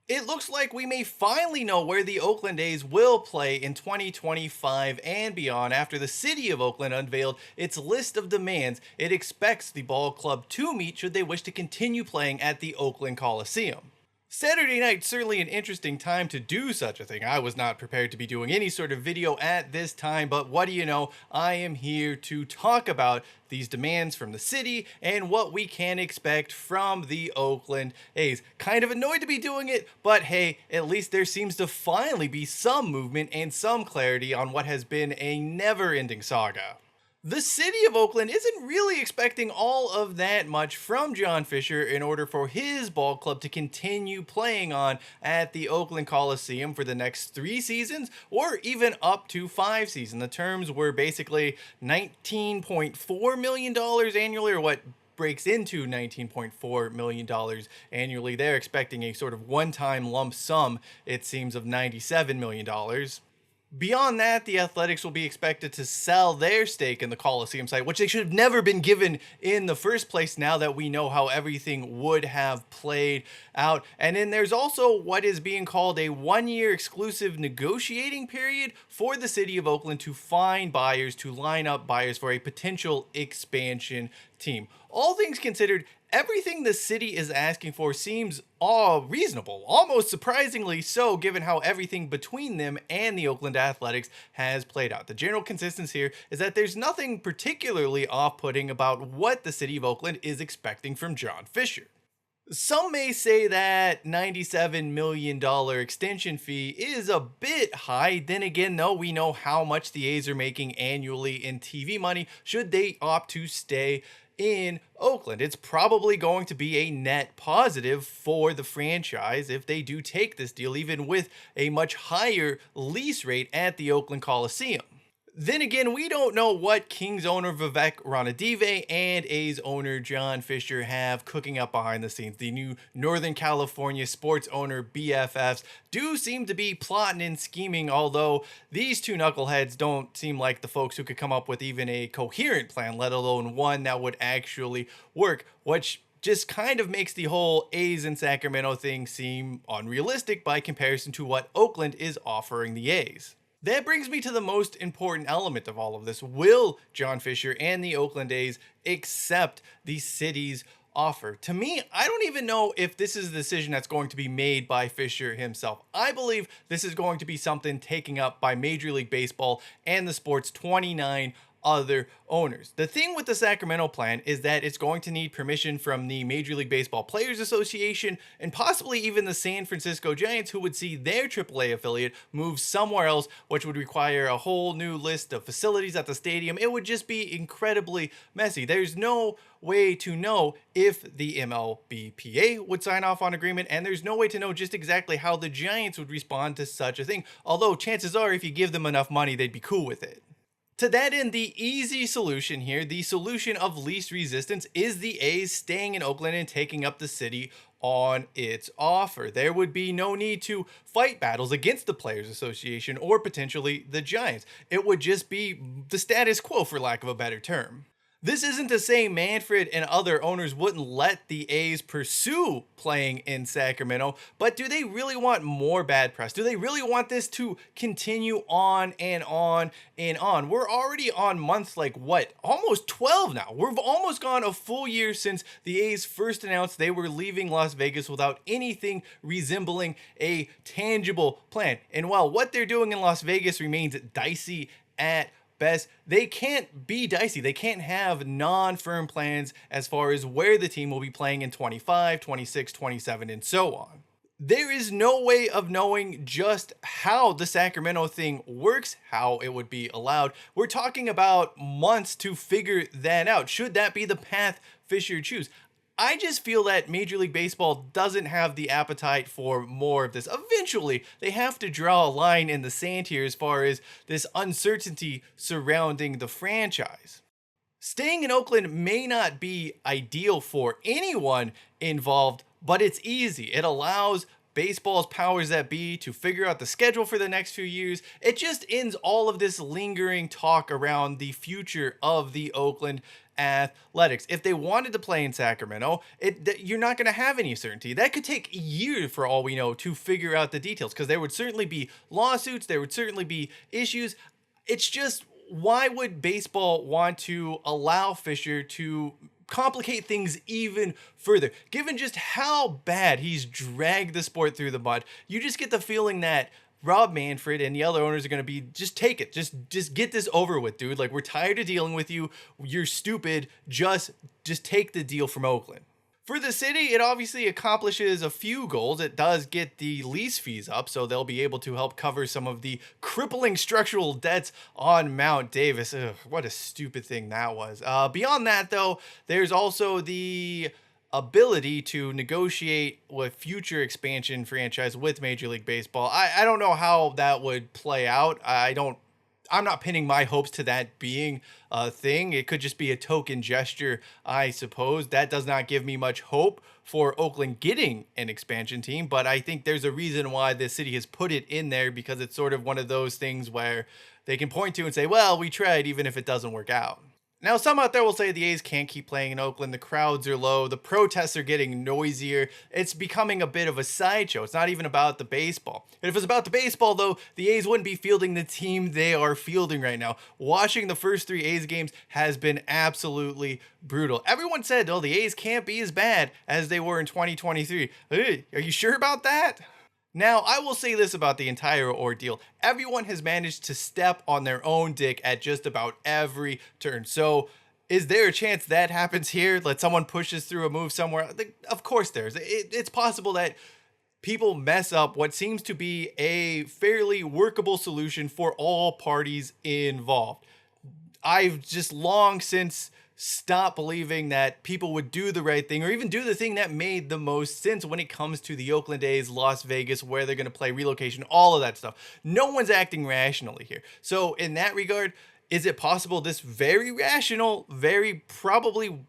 It looks like we may finally know where the Oakland A's will play in 2025 and beyond after the city of Oakland unveiled its list of demands it expects the ball club to meet should they wish to continue playing at the Oakland Coliseum. Saturday night, certainly an interesting time to do such a thing. I was not prepared to be doing any sort of video at this time, but what do you know? I am here to talk about these demands from the city and what we can expect from the Oakland A's. Kind of annoyed to be doing it, but hey, at least there seems to finally be some movement and some clarity on what has been a never-ending saga. The city of Oakland isn't really expecting all of that much from John Fisher in order for his ball club to continue playing on at the Oakland Coliseum for the next 3 seasons or even up to 5 seasons. The terms were basically $19.4 million annually, or what breaks into $19.4 million annually. They're expecting a sort of one-time lump sum, it seems, of $97 million. Beyond that, the Athletics will be expected to sell their stake in the Coliseum site, which they should have never been given in the first place now that we know how everything would have played out. And then there's also what is being called a 1-year exclusive negotiating period for the city of Oakland to find buyers, to line up buyers for a potential expansion team. All things considered, everything the city is asking for seems all reasonable, almost surprisingly so, given how everything between them and the Oakland Athletics has played out. The general consistency here is that there's nothing particularly off-putting about what the city of Oakland is expecting from John Fisher. Some may say that $97 million extension fee is a bit high. Then again, though, we know how much the A's are making annually in TV money should they opt to stay in Oakland. It's probably going to be a net positive for the franchise if they do take this deal, even with a much higher lease rate at the Oakland Coliseum. Then again, we don't know what Kings owner Vivek Ranadive and A's owner John Fisher have cooking up behind the scenes. The new Northern California sports owner BFFs do seem to be plotting and scheming, although these two knuckleheads don't seem like the folks who could come up with even a coherent plan, let alone one that would actually work, which just kind of makes the whole A's in Sacramento thing seem unrealistic by comparison to what Oakland is offering the A's. That brings me to the most important element of all of this. Will John Fisher and the Oakland A's accept the city's offer? To me, I don't even know if this is a decision that's going to be made by Fisher himself. I believe this is going to be something taken up by Major League Baseball and the sport's 29 other owners. The thing with the Sacramento plan is that it's going to need permission from the Major League Baseball Players Association and possibly even the San Francisco Giants, who would see their AAA affiliate move somewhere else, which would require a whole new list of facilities at the stadium. It would just be incredibly messy. There's no way to know if the MLBPA would sign off on agreement, and there's no way to know just exactly how the Giants would respond to such a thing. Although chances are, if you give them enough money, they'd be cool with it. To that end, the easy solution here, the solution of least resistance, is the A's staying in Oakland and taking up the city on its offer. There would be no need to fight battles against the Players Association or potentially the Giants. It would just be the status quo, for lack of a better term. This isn't to say Manfred and other owners wouldn't let the A's pursue playing in Sacramento, but do they really want more bad press? Do they really want this to continue on and on and on? We're already on months like what? Almost 12 now. We've almost gone a full year since the A's first announced they were leaving Las Vegas without anything resembling a tangible plan. And while what they're doing in Las Vegas remains dicey at best, they can't be dicey. They can't have non-firm plans as far as where the team will be playing in 25, 26, 27, and so on. There is no way of knowing just how the Sacramento thing works, how it would be allowed. We're talking about months to figure that out. Should that be the path Fisher choose? I just feel that Major League Baseball doesn't have the appetite for more of this. Eventually, they have to draw a line in the sand here as far as this uncertainty surrounding the franchise. Staying in Oakland may not be ideal for anyone involved, but it's easy. It allows baseball's powers that be to figure out the schedule for the next few years. It just ends all of this lingering talk around the future of the Oakland Athletics. If they wanted to play in Sacramento, you're not going to have any certainty. That could take years for all we know to figure out the details, because there would certainly be lawsuits, there would certainly be issues. It's just, why would baseball want to allow Fisher to complicate things even further? Given just how bad he's dragged the sport through the mud, you just get the feeling that Rob Manfred and the other owners are going to be, just take it. Just get this over with, dude. Like, we're tired of dealing with you. You're stupid. Just take the deal from Oakland. For the city, it obviously accomplishes a few goals. It does get the lease fees up, so they'll be able to help cover some of the crippling structural debts on Mount Davis. Ugh, what a stupid thing that was. Beyond that, though, there's also the ability to negotiate with future expansion franchise with Major League Baseball. I don't know how that would play out. I'm not pinning my hopes to that being a thing. It could just be a token gesture, I suppose. That does not give me much hope for Oakland getting an expansion team, but I think there's a reason why the city has put it in there, because it's sort of one of those things where they can point to and say, well, we tried, even if it doesn't work out. Now, some out there will say the A's can't keep playing in Oakland. The crowds are low. The protests are getting noisier. It's becoming a bit of a sideshow. It's not even about the baseball. And if it's about the baseball, though, the A's wouldn't be fielding the team they are fielding right now. Watching the first 3 A's games has been absolutely brutal. Everyone said, oh, the A's can't be as bad as they were in 2023. Hey, are you sure about that? Now, I will say this about the entire ordeal. Everyone has managed to step on their own dick at just about every turn. So, is there a chance that happens here? That someone pushes through a move somewhere? Of course there's. It's possible that people mess up what seems to be a fairly workable solution for all parties involved. I've just long since stop believing that people would do the right thing, or even do the thing that made the most sense when it comes to the Oakland A's, Las Vegas, where they're going to play, relocation, all of that stuff. No one's acting rationally here. So in that regard, is it possible this very rational, very probably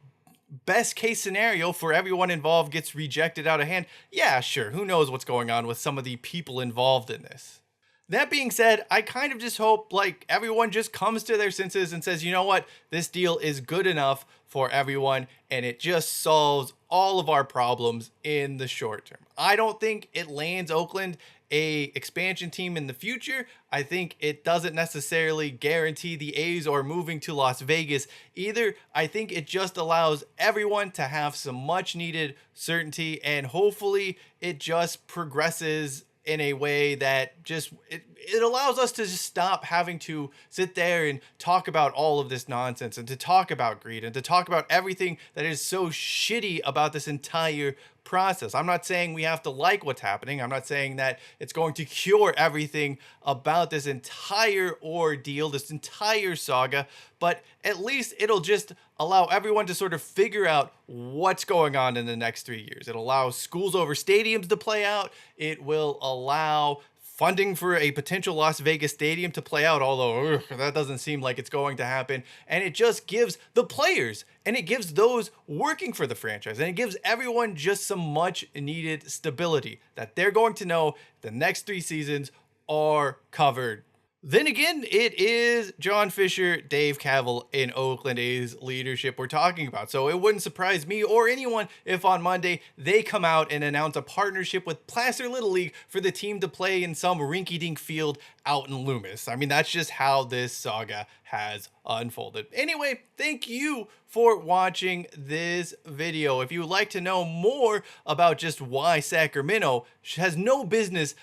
best case scenario for everyone involved gets rejected out of hand? Yeah, sure. Who knows what's going on with some of the people involved in this? That being said, I kind of just hope like everyone just comes to their senses and says, you know what, this deal is good enough for everyone, and it just solves all of our problems in the short term. I don't think it lands Oakland a expansion team in the future. I think it doesn't necessarily guarantee the A's are moving to Las Vegas either. I think it just allows everyone to have some much needed certainty, and hopefully it just progresses in a way that just it allows us to just stop having to sit there and talk about all of this nonsense, and to talk about greed, and to talk about everything that is so shitty about this entire process. I'm not saying we have to like what's happening. I'm not saying that it's going to cure everything about this entire ordeal, this entire saga, but at least it'll just allow everyone to sort of figure out what's going on in the next 3 years. It allows schools over stadiums to play out. It will allow funding for a potential Las Vegas stadium to play out, although that doesn't seem like it's going to happen. And it just gives the players, and it gives those working for the franchise, and it gives everyone just some much needed stability that they're going to know the next 3 seasons are covered. Then again, it is John Fisher, Dave Kaval in Oakland A's leadership we're talking about. So it wouldn't surprise me or anyone if on Monday they come out and announce a partnership with Placer Little League for the team to play in some rinky-dink field out in Loomis. I mean, that's just how this saga has unfolded. Anyway, thank you for watching this video. If you would like to know more about just why Sacramento has no business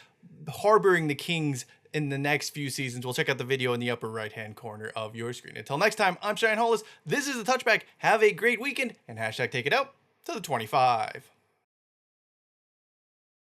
harboring the Kings in the next few seasons, we'll check out the video in the upper right hand corner of your screen. Until next time, I'm Cheyenne Hollis. This is the Touchback. Have a great weekend, and hashtag take it out to the 25.